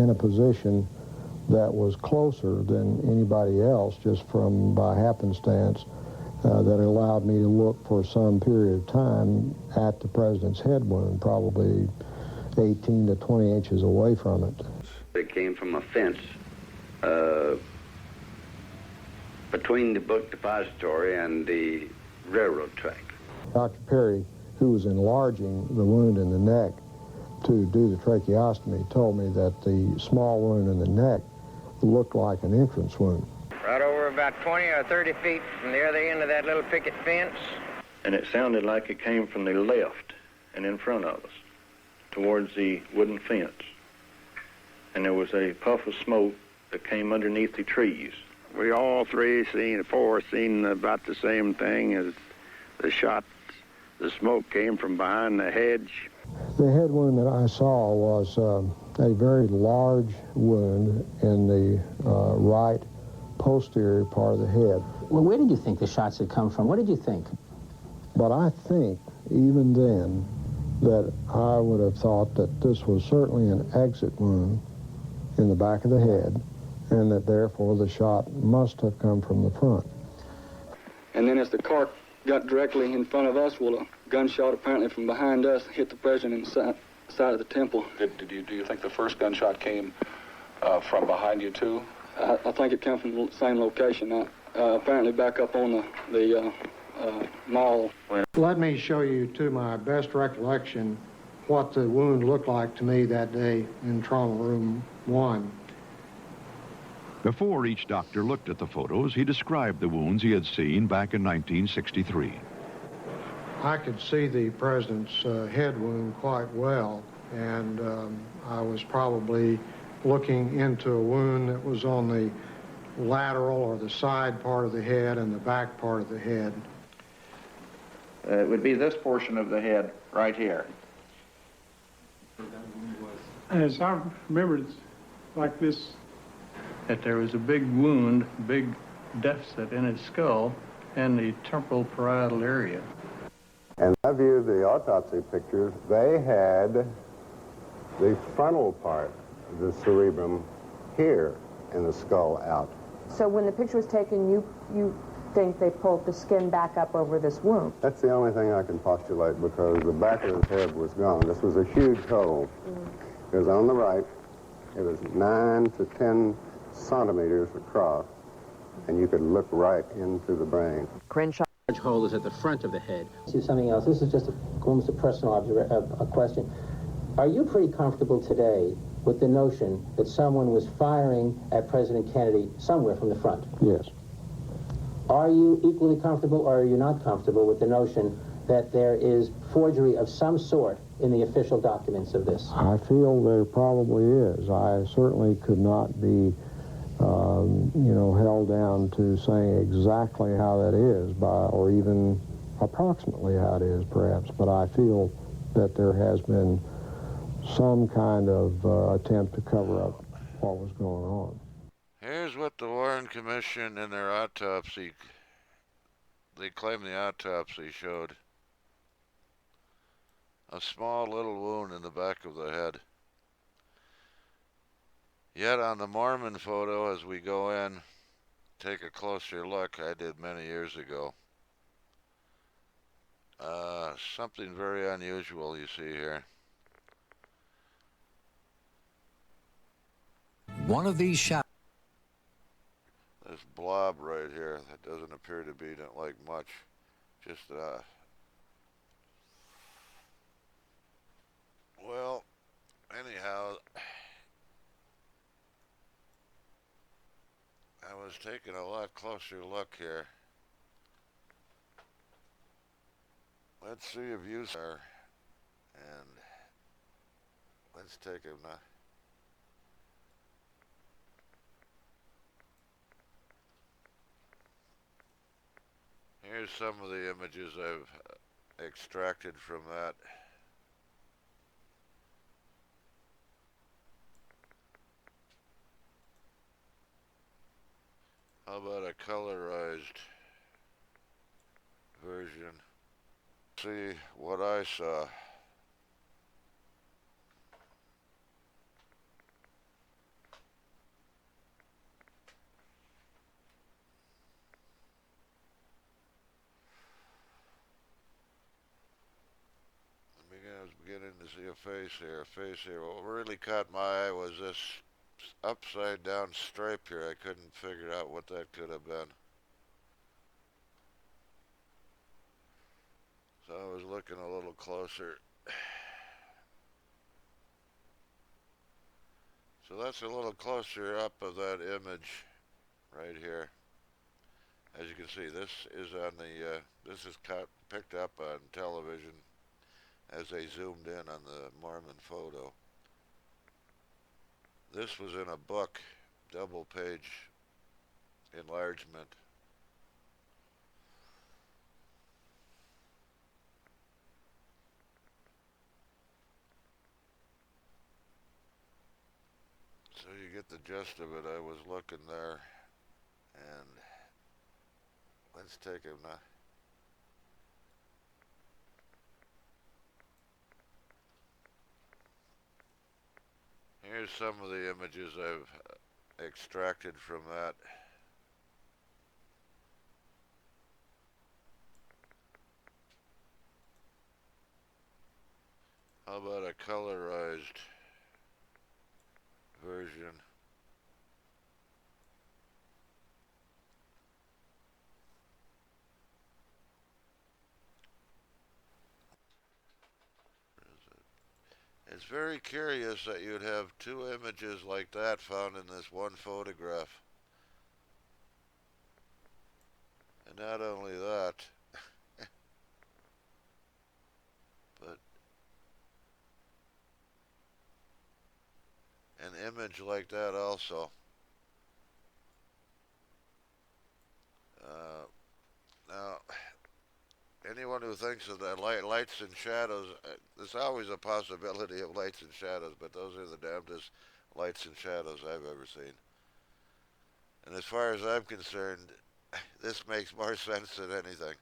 in a position that was closer than anybody else, just from by happenstance, that allowed me to look for some period of time at the president's head wound, probably 18 to 20 inches away from it. It came from a fence between the book depository and the railroad track. Dr. Perry, who was enlarging the wound in the neck to do the tracheostomy, told me that the small wound in the neck looked like an entrance wound. Right over about 20 or 30 feet from the other end of that little picket fence. And it sounded like it came from the left and in front of us, towards the wooden fence. And there was a puff of smoke that came underneath the trees. We all four seen about the same thing as the shot. The smoke came from behind the hedge. The head wound that I saw was a very large wound in the right posterior part of the head. Well, where did you think the shots had come from? What did you think? But I think, even then, that I would have thought that this was certainly an exit wound in the back of the head, and that therefore the shot must have come from the front. And then as the car got directly in front of us, well, a gunshot apparently from behind us hit the president in the side of the temple. Do you think the first gunshot came from behind you too? I think it came from the same location, apparently back up on the mall. Let me show you, to my best recollection, what the wound looked like to me that day in Trauma Room 1. Before each doctor looked at the photos, he described the wounds he had seen back in 1963. I could see the president's head wound quite well, and I was probably looking into a wound that was on the lateral or the side part of the head and the back part of the head. It would be this portion of the head right here. As I remember, it's like this, that there was a big wound, big deficit in his skull and the temporal parietal area. And I viewed the autopsy pictures. They had the frontal part of the cerebrum here and the skull out. So when the picture was taken, you think they pulled the skin back up over this wound? That's the only thing I can postulate, because the back of his head was gone. This was a huge hole. It was on the right. It was 9 to 10 centimeters across, and you could look right into the brain. Crenshaw. Large hole is at the front of the head. See something else. This is just almost a personal a question. Are you pretty comfortable today with the notion that someone was firing at President Kennedy somewhere from the front? Yes. Are you equally comfortable, or are you not comfortable with the notion that there is forgery of some sort in the official documents of this? I feel there probably is. I certainly could not be held down to saying exactly how that is, or even approximately how it is, perhaps. But I feel that there has been some kind of attempt to cover up what was going on. Here's what the Warren Commission in their autopsy, they claim the autopsy showed. A small little wound in the back of the head. Yet on the Moorman photo, as we go in, take a closer look, I did many years ago. Something very unusual you see here. One of these shots. This blob right here that doesn't appear to be like much, just well, anyhow, I was taking a lot closer look here. Let's see if you are, and let's take him now. Here's some of the images I've extracted from that. How about a colorized version? See what I saw. beginning to see a face here, What really caught my eye was this upside down stripe here. I couldn't figure out what that could have been. So I was looking a little closer. So that's a little closer up of that image right here. As you can see, this is on the, this is picked up on television as they zoomed in on the Moorman photo. This was in a book, double page enlargement. So you get the gist of it. I was looking there, and let's take him now. Here's some of the images I've extracted from that. How about a colorized version? It's very curious that you'd have two images like that found in this one photograph. And not only that, but an image like that also. Now, anyone who thinks of the lights and shadows, there's always a possibility of lights and shadows, but those are the damnedest lights and shadows I've ever seen. And as far as I'm concerned, this makes more sense than anything.